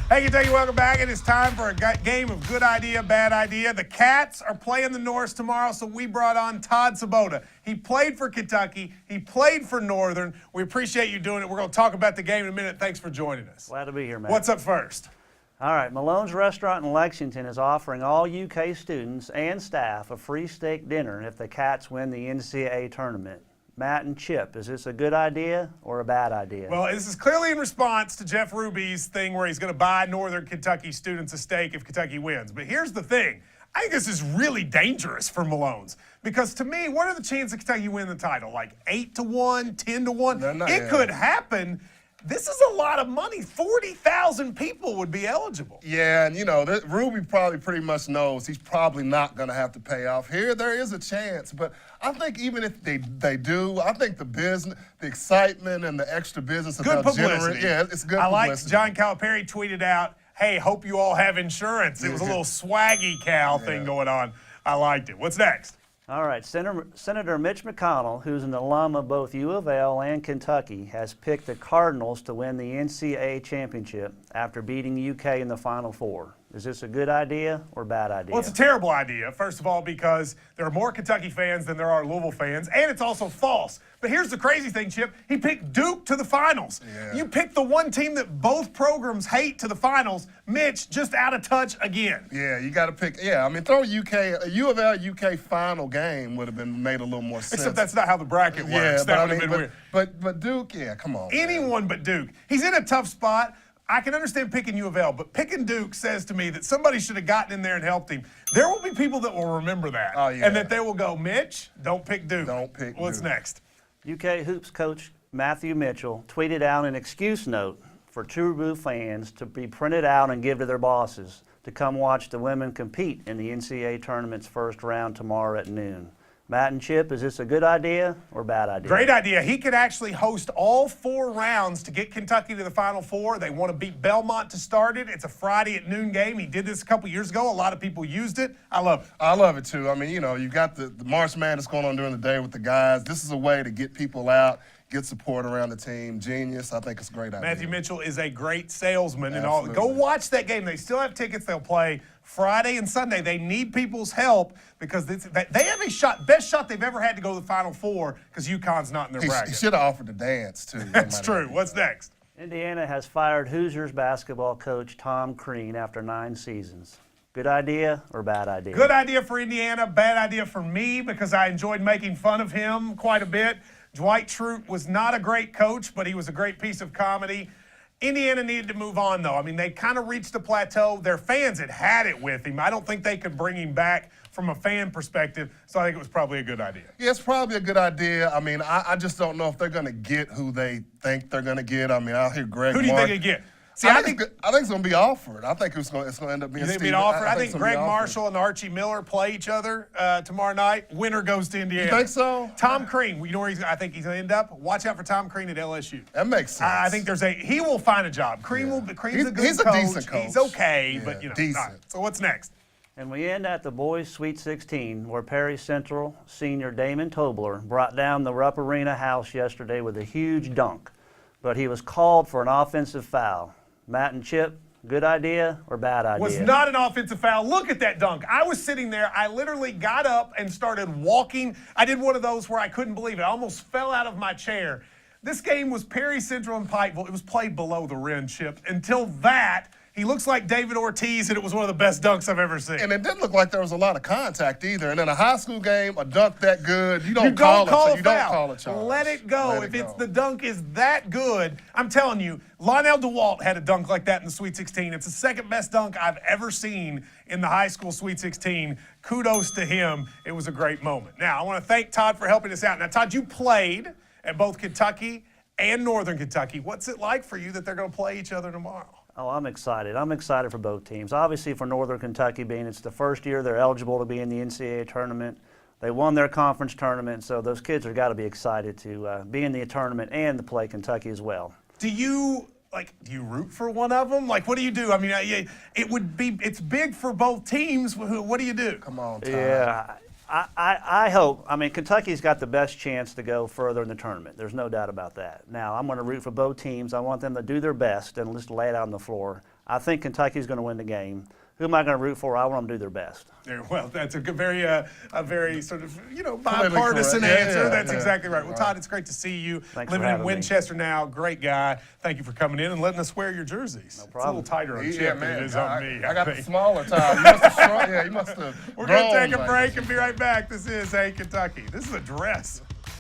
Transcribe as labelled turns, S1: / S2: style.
S1: Hey, Kentucky, welcome back. It is time for a game of good idea, bad idea. The Cats are playing the Norse tomorrow, so we brought on Todd Svoboda. He played for Kentucky. He played for Northern. We appreciate you doing it. We're going to talk about the game in a minute. Thanks for joining us.
S2: Glad to be here, man.
S1: What's up first?
S2: All right, Malone's Restaurant in Lexington is offering all UK students and staff a free steak dinner if the Cats win the NCAA tournament. Matt and Chip, is this a good idea or a bad idea?
S1: Well, this is clearly in response to Jeff Ruby's thing where he's going to buy Northern Kentucky students a steak if Kentucky wins. But here's the thing. I think this is really dangerous for Malone's because to me, what are the chances Kentucky win the title? Like 8-1, 10-1? It could happen. This is a lot of money. 40,000 people would be eligible.
S3: Yeah, and you know, Ruby probably pretty much knows he's probably not going to have to pay off. Here, there is a chance, but I think even if they do, I think the business, the excitement and the extra business
S1: good publicity.
S3: Yeah, it's good
S1: I
S3: publicity.
S1: Like John Calipari tweeted out, hey, hope you all have insurance. It was a little swaggy Cal thing going on. I liked it. What's next?
S2: All right, Senator Mitch McConnell, who's an alum of both U of L and Kentucky, has picked the Cardinals to win the NCAA championship after beating UK in the Final Four. Is this a good idea or bad idea?
S1: Well, it's a terrible idea, first of all, because there are more Kentucky fans than there are Louisville fans, and it's also false. But here's the crazy thing, Chip. He picked Duke to the finals.
S3: Yeah.
S1: You picked the one team that both programs hate to the finals. Mitch, just out of touch again.
S3: Yeah, you got to pick. Yeah, I mean, throw UK, a U of L UK final game would have been made a little more sense.
S1: Except that's not how the bracket works.
S3: Yeah,
S1: that would have been weird.
S3: But Duke, yeah, come on.
S1: Anyone but Duke. He's in a tough spot. I can understand picking U of L, but picking Duke says to me that somebody should have gotten in there and helped him. There will be people that will remember that.
S3: Oh, yeah.
S1: And that they will go, Mitch, don't pick Duke.
S3: Don't pick
S1: What's
S3: Duke.
S1: next?
S2: UK hoops coach Matthew Mitchell tweeted out an excuse note for True Blue fans to be printed out and give to their bosses to come watch the women compete in the NCAA tournament's first round tomorrow at noon. Matt and Chip, is this a good idea or bad idea?
S1: Great idea. He could actually host all 4 rounds to get Kentucky to the Final Four. They want to beat Belmont to start it. It's a Friday at noon game. He did this a couple years ago. A lot of people used it. I love it.
S3: I love it, too. I mean, you know, you got the March Madness going on during the day with the guys. This is a way to get people out, get support around the team. Genius. I think it's a great idea.
S1: Matthew Mitchell is a great salesman and all.
S3: Absolutely.
S1: Go watch that game. They still have tickets. They'll play Friday and Sunday. They need people's help because they have a shot, best shot they've ever had to go to the Final Four because UConn's not in their bracket.
S3: He should have offered to dance, too.
S1: That's true. What's next?
S2: Indiana has fired Hoosiers basketball coach Tom Crean after 9 seasons. Good idea or bad idea?
S1: Good idea for Indiana, bad idea for me because I enjoyed making fun of him quite a bit. Dwight Schrute was not a great coach, but he was a great piece of comedy. Indiana needed to move on, though. I mean, they kind of reached a plateau. Their fans had it with him. I don't think they could bring him back from a fan perspective, so I think it was probably a good idea.
S3: Yeah, it's probably a good idea. I mean, I just don't know if they're going to get who they think they're going to get. I mean, I'll hear Greg
S1: Who do you think they get? See,
S3: I think it's going to be Alford. I think it's going to end up being
S1: You think
S3: Steve.
S1: Alford? I think
S3: it's gonna
S1: Greg
S3: be Alford.
S1: Marshall and Archie Miller play each other tomorrow night. Winner goes to Indiana.
S3: You think so?
S1: Tom Crean, you know where I think he's going to end up? Watch out for Tom Crean at LSU.
S3: That makes sense.
S1: I think he will find a job. Crean's a good
S3: He's
S1: coach.
S3: a decent coach.
S1: He's okay,
S3: Yeah,
S1: but you know.
S3: decent.
S1: All right. So what's next?
S2: And we end at the boys' Sweet 16, where Perry Central senior Damon Tobler brought down the Rupp Arena house yesterday with a huge dunk. But he was called for an offensive foul. Matt and Chip, good idea or bad idea?
S1: Was not an offensive foul. Look at that dunk. I was sitting there. I literally got up and started walking. I did one of those where I couldn't believe it. I almost fell out of my chair. This game was Perry Central and Pikeville. It was played below the rim, Chip. Until that, he looks like David Ortiz, and it was one of the best dunks I've ever seen.
S3: And it didn't look like there was a lot of contact either. And in a high school game, a dunk that good, you don't call a charge.
S1: Let it go. If the dunk is that good, I'm telling you, Lionel DeWalt had a dunk like that in the Sweet 16. It's the second best dunk I've ever seen in the high school Sweet 16. Kudos to him. It was a great moment. Now, I want to thank Todd for helping us out. Now, Todd, you played at both Kentucky and Northern Kentucky. What's it like for you that they're going to play each other tomorrow?
S2: Oh, I'm excited. I'm excited for both teams. Obviously for Northern Kentucky, being it's the first year they're eligible to be in the NCAA tournament. They won their conference tournament, so those kids are got to be excited to be in the tournament and to play Kentucky as well.
S1: Do you root for one of them? Like, what do you do? I mean, it's big for both teams. What do you do?
S3: Come on, Todd.
S2: Yeah, I hope. I mean, Kentucky's got the best chance to go further in the tournament. There's no doubt about that. Now, I'm going to root for both teams. I want them to do their best and just lay it out on the floor. I think Kentucky's going to win the game. Who am I going to root for? I want them to do their best.
S1: Well, that's a very sort of,
S3: Politically
S1: bipartisan
S3: correct.
S1: answer.
S3: Yeah,
S1: that's
S3: yeah.
S1: exactly right. Well, Todd, it's great to see you.
S2: Thanks for
S1: Living in
S2: having me.
S1: Winchester now. Great guy. Thank you for coming in and letting us wear your jerseys. No
S2: problem.
S1: It's a little tighter on
S3: Yeah,
S1: Chip than
S3: man.
S1: it is on me.
S3: I got the
S1: think.
S3: smaller tie. You must have shrunk. Yeah, you must have.
S1: We're going to
S3: grown
S1: take a
S3: like
S1: break
S3: this.
S1: and be right back. This is Hey Kentucky. This is a dress.